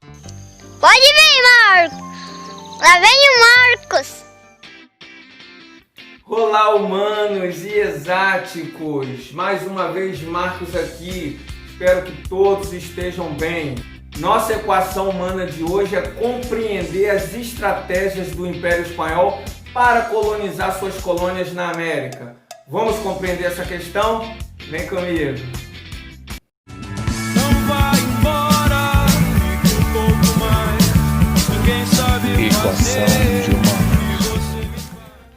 Pode vir, Marcos. Lá vem o Marcos. Olá, humanos e exáticos! Mais uma vez, Marcos aqui. Espero que todos estejam bem. Nossa equação humana de hoje é compreender as estratégias do Império Espanhol para colonizar suas colônias na América. Vamos compreender essa questão? Vem comigo! Não vai embora, fique um pouco mais. Ninguém sabe Equação de humano.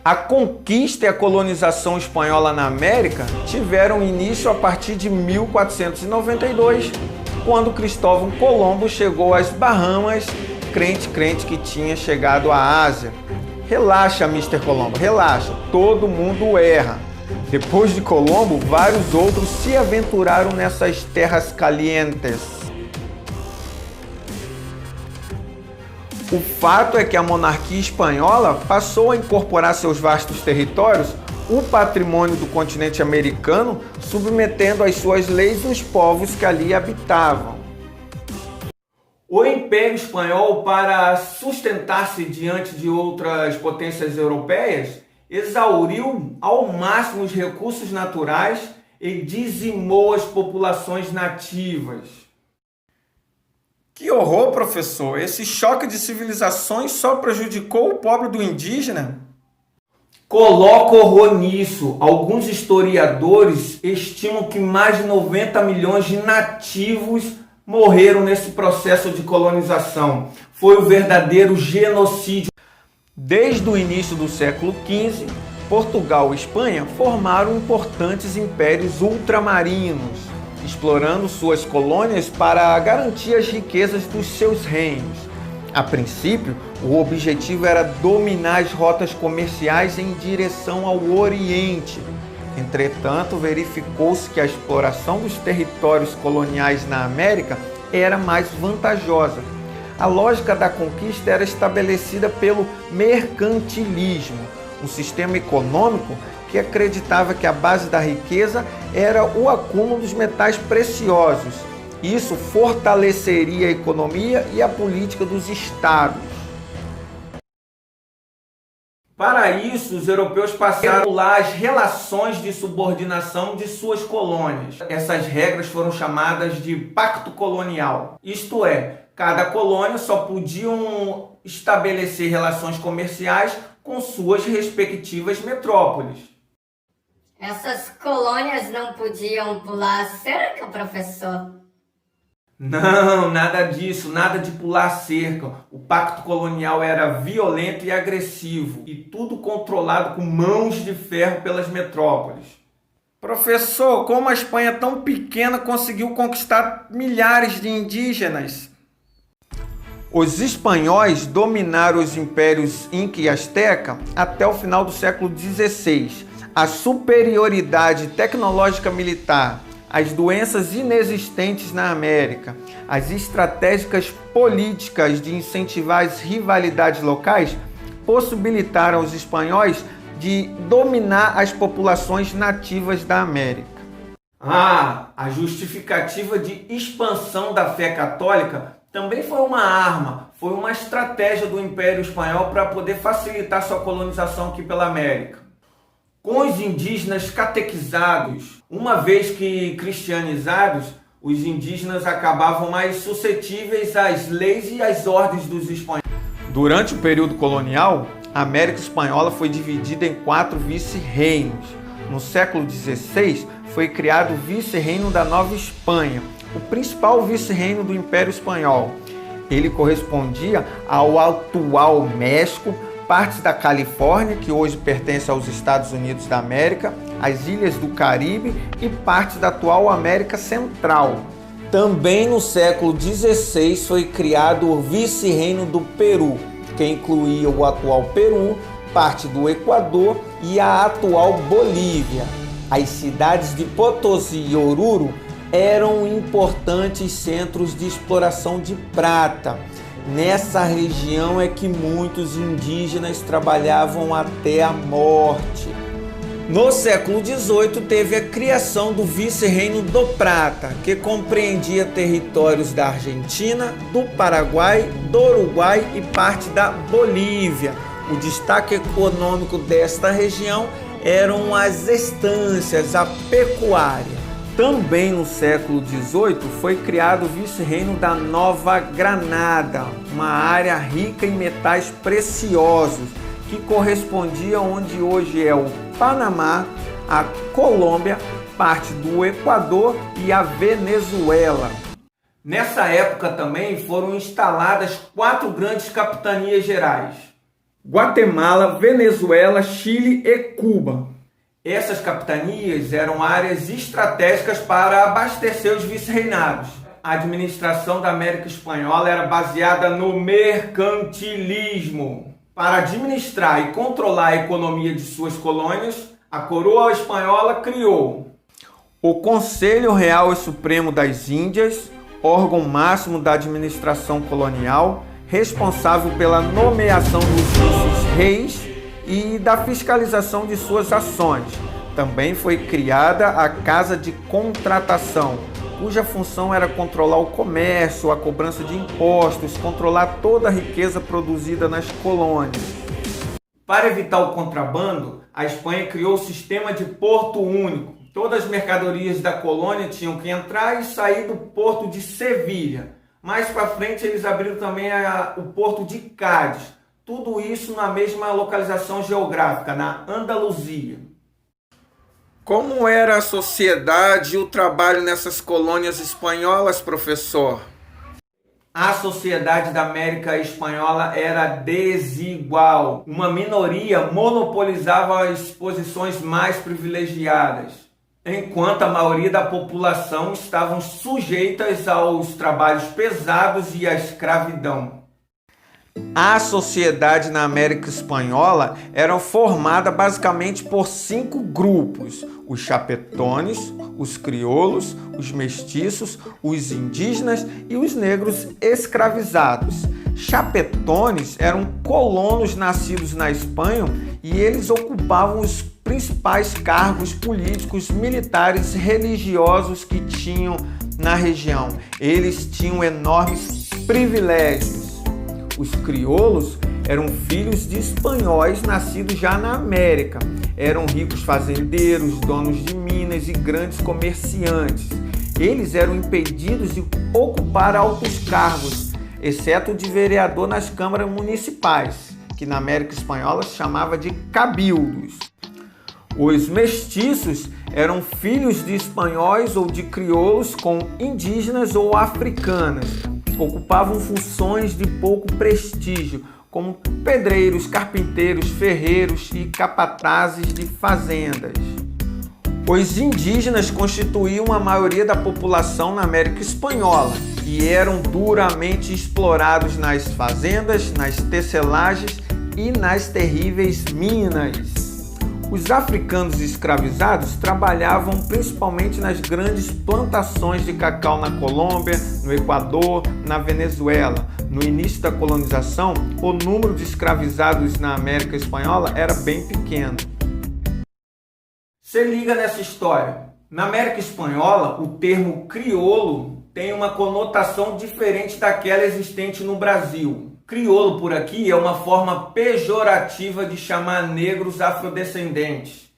A conquista e a colonização espanhola na América tiveram início a partir de 1492, quando Cristóvão Colombo chegou às Bahamas, crente que tinha chegado à Ásia. Relaxa, Mr. Colombo, relaxa, todo mundo erra. Depois de Colombo, vários outros se aventuraram nessas terras calientes. O fato é que a monarquia espanhola passou a incorporar seus vastos territórios o patrimônio do continente americano, submetendo às suas leis os povos que ali habitavam. O Império Espanhol, para sustentar-se diante de outras potências europeias, exauriu ao máximo os recursos naturais e dizimou as populações nativas. Que horror, professor! Esse choque de civilizações só prejudicou o pobre do indígena? Coloca horror nisso. Alguns historiadores estimam que mais de 90 milhões de nativos morreram nesse processo de colonização. Foi o verdadeiro genocídio. Desde o início do século XV, Portugal e Espanha formaram importantes impérios ultramarinos, explorando suas colônias para garantir as riquezas dos seus reinos. A princípio, o objetivo era dominar as rotas comerciais em direção ao Oriente. Entretanto, verificou-se que a exploração dos territórios coloniais na América era mais vantajosa. A lógica da conquista era estabelecida pelo mercantilismo, um sistema econômico que acreditava que a base da riqueza era o acúmulo dos metais preciosos. Isso fortaleceria a economia e a política dos estados. Para isso, os europeus passaram a anular as relações de subordinação de suas colônias. Essas regras foram chamadas de Pacto Colonial. Isto é, cada colônia só podiam estabelecer relações comerciais com suas respectivas metrópoles. Essas colônias não podiam pular a cerca, professor? Não, nada disso, nada de pular cerca. O pacto colonial era violento e agressivo, e tudo controlado com mãos de ferro pelas metrópoles. Professor, como a Espanha tão pequena conseguiu conquistar milhares de indígenas? Os espanhóis dominaram os impérios Inca e Azteca até o final do século XVI. A superioridade tecnológica militar, as doenças inexistentes na América, as estratégicas políticas de incentivar as rivalidades locais possibilitaram aos espanhóis de dominar as populações nativas da América. A justificativa de expansão da fé católica também foi uma arma, foi uma estratégia do Império Espanhol para poder facilitar sua colonização aqui pela América. Com os indígenas catequizados, uma vez que cristianizados, os indígenas acabavam mais suscetíveis às leis e às ordens dos espanhóis. Durante o período colonial, a América Espanhola foi dividida em 4 vice-reinos. No século XVI, foi criado o vice-reino da Nova Espanha, o principal vice-reino do Império Espanhol. Ele correspondia ao atual México, partes da Califórnia, que hoje pertence aos Estados Unidos da América, as ilhas do Caribe e partes da atual América Central. Também no século XVI foi criado o vice-reino do Peru, que incluía o atual Peru, parte do Equador e a atual Bolívia. As cidades de Potosí e Oruro eram importantes centros de exploração de prata. Nessa região é que muitos indígenas trabalhavam até a morte. No século XVIII, teve a criação do Vice-Reino do Prata, que compreendia territórios da Argentina, do Paraguai, do Uruguai e parte da Bolívia. O destaque econômico desta região eram as estâncias, a pecuária. Também no século XVIII foi criado o Vice-Reino da Nova Granada, uma área rica em metais preciosos, que correspondia onde hoje é o Panamá, a Colômbia, parte do Equador e a Venezuela. Nessa época também foram instaladas 4 grandes capitanias gerais: Guatemala, Venezuela, Chile e Cuba. Essas capitanias eram áreas estratégicas para abastecer os vice-reinados. A administração da América Espanhola era baseada no mercantilismo. Para administrar e controlar a economia de suas colônias, a coroa espanhola criou o Conselho Real e Supremo das Índias, órgão máximo da administração colonial, responsável pela nomeação dos reis e da fiscalização de suas ações. Também foi criada a Casa de Contratação, cuja função era controlar o comércio, a cobrança de impostos, controlar toda a riqueza produzida nas colônias. Para evitar o contrabando, a Espanha criou o sistema de porto único. Todas as mercadorias da colônia tinham que entrar e sair do porto de Sevilha. Mais para frente eles abriram também o porto de Cádiz. Tudo isso na mesma localização geográfica, na Andaluzia. Como era a sociedade e o trabalho nessas colônias espanholas, professor? A sociedade da América Espanhola era desigual. Uma minoria monopolizava as posições mais privilegiadas, enquanto a maioria da população estavam sujeitas aos trabalhos pesados e à escravidão. A sociedade na América Espanhola era formada basicamente por 5 grupos: os chapetones, os crioulos, os mestiços, os indígenas e os negros escravizados. Chapetones eram colonos nascidos na Espanha e eles ocupavam os principais cargos políticos, militares, religiosos que tinham na região. Eles tinham enormes privilégios. Os crioulos eram filhos de espanhóis nascidos já na América. Eram ricos fazendeiros, donos de minas e grandes comerciantes. Eles eram impedidos de ocupar altos cargos, exceto o de vereador nas câmaras municipais, que na América Espanhola se chamava de cabildos. Os mestiços eram filhos de espanhóis ou de crioulos com indígenas ou africanas. Ocupavam funções de pouco prestígio, como pedreiros, carpinteiros, ferreiros e capatazes de fazendas. Os indígenas constituíam a maioria da população na América Espanhola e eram duramente explorados nas fazendas, nas tecelagens e nas terríveis minas. Os africanos escravizados trabalhavam principalmente nas grandes plantações de cacau na Colômbia, no Equador, na Venezuela. No início da colonização, o número de escravizados na América Espanhola era bem pequeno. Se liga nessa história. Na América Espanhola, o termo crioulo tem uma conotação diferente daquela existente no Brasil. Crioulo por aqui é uma forma pejorativa de chamar negros afrodescendentes.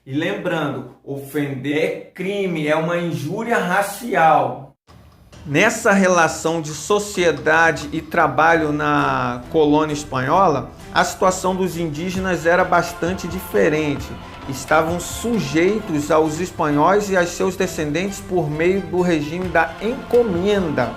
E lembrando, ofender é crime, é uma injúria racial. Nessa relação de sociedade e trabalho na colônia espanhola, a situação dos indígenas era bastante diferente. Estavam sujeitos aos espanhóis e aos seus descendentes por meio do regime da encomenda.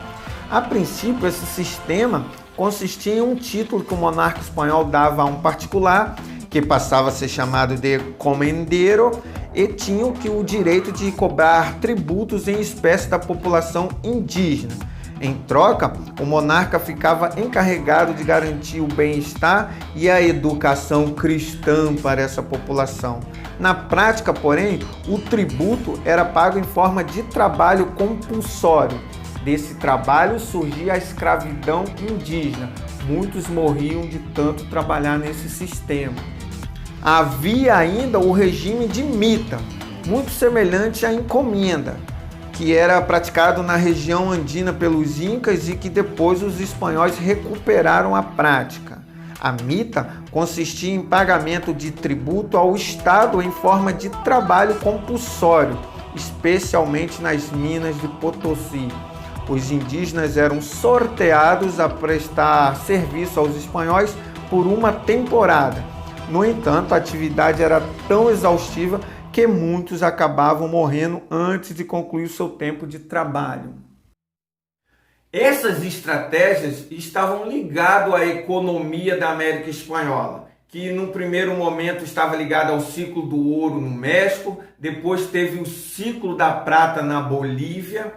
A princípio, esse sistema consistia em um título que o monarca espanhol dava a um particular, que passava a ser chamado de comendero, e tinham o direito de cobrar tributos em espécie da população indígena. Em troca, o monarca ficava encarregado de garantir o bem-estar e a educação cristã para essa população. Na prática, porém, o tributo era pago em forma de trabalho compulsório. Desse trabalho surgia a escravidão indígena. Muitos morriam de tanto trabalhar nesse sistema. Havia ainda o regime de mita, muito semelhante à encomenda, que era praticado na região andina pelos incas e que depois os espanhóis recuperaram a prática. A mita consistia em pagamento de tributo ao Estado em forma de trabalho compulsório, especialmente nas minas de Potosí. Os indígenas eram sorteados a prestar serviço aos espanhóis por uma temporada. No entanto, a atividade era tão exaustiva que muitos acabavam morrendo antes de concluir o seu tempo de trabalho. Essas estratégias estavam ligadas à economia da América Espanhola, que no primeiro momento estava ligada ao ciclo do ouro no México, depois teve o ciclo da prata na Bolívia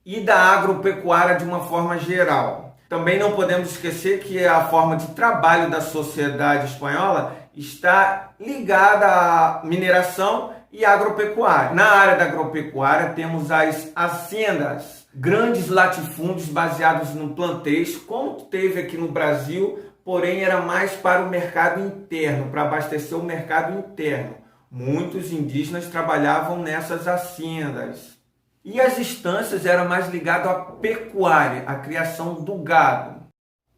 e da agropecuária de uma forma geral. Também não podemos esquecer que a forma de trabalho da sociedade espanhola está ligada à mineração e agropecuária. Na área da agropecuária temos as haciendas, grandes latifúndios baseados no plantéis, como teve aqui no Brasil, porém era mais para o mercado interno, para abastecer o mercado interno. Muitos indígenas trabalhavam nessas haciendas. E as estâncias eram mais ligadas à pecuária, à criação do gado.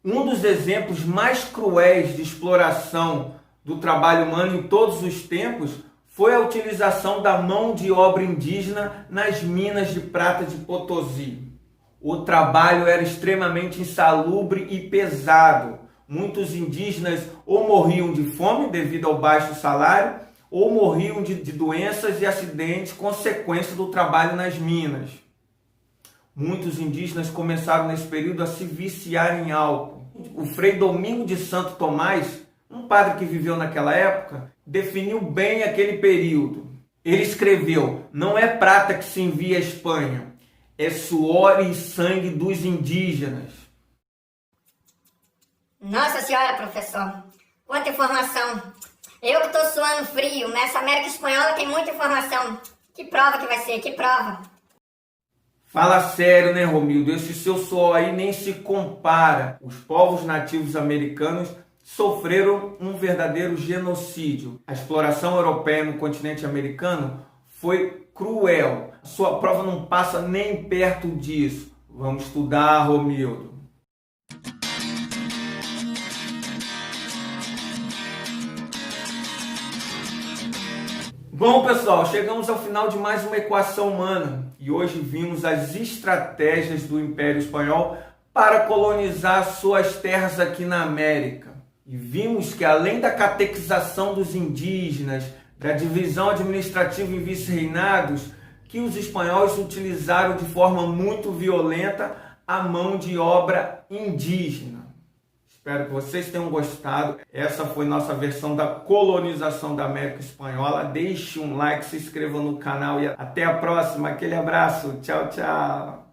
Um dos exemplos mais cruéis de exploração do trabalho humano em todos os tempos foi a utilização da mão de obra indígena nas minas de prata de Potosí. O trabalho era extremamente insalubre e pesado. Muitos indígenas ou morriam de fome devido ao baixo salário, ou morriam de doenças e acidentes consequência do trabalho nas minas. Muitos indígenas começaram nesse período a se viciar em álcool. O Frei Domingo de Santo Tomás, um padre que viveu naquela época, definiu bem aquele período. Ele escreveu: não é prata que se envia à Espanha, é suor e sangue dos indígenas. Nossa senhora, professor, quanta informação! Eu que tô suando frio, nessa América Espanhola tem muita informação. Que prova que vai ser? Que prova? Fala sério, né, Romildo? Esse seu suor aí nem se compara. Os povos nativos americanos sofreram um verdadeiro genocídio. A exploração europeia no continente americano foi cruel. A sua prova não passa nem perto disso. Vamos estudar, Romildo. Bom, pessoal, chegamos ao final de mais uma equação humana e hoje vimos as estratégias do Império Espanhol para colonizar suas terras aqui na América. E vimos que além da catequização dos indígenas, da divisão administrativa em vice-reinados, que os espanhóis utilizaram de forma muito violenta a mão de obra indígena. Espero que vocês tenham gostado. Essa foi nossa versão da colonização da América Espanhola. Deixe um like, se inscreva no canal e até a próxima. Aquele abraço. Tchau, tchau.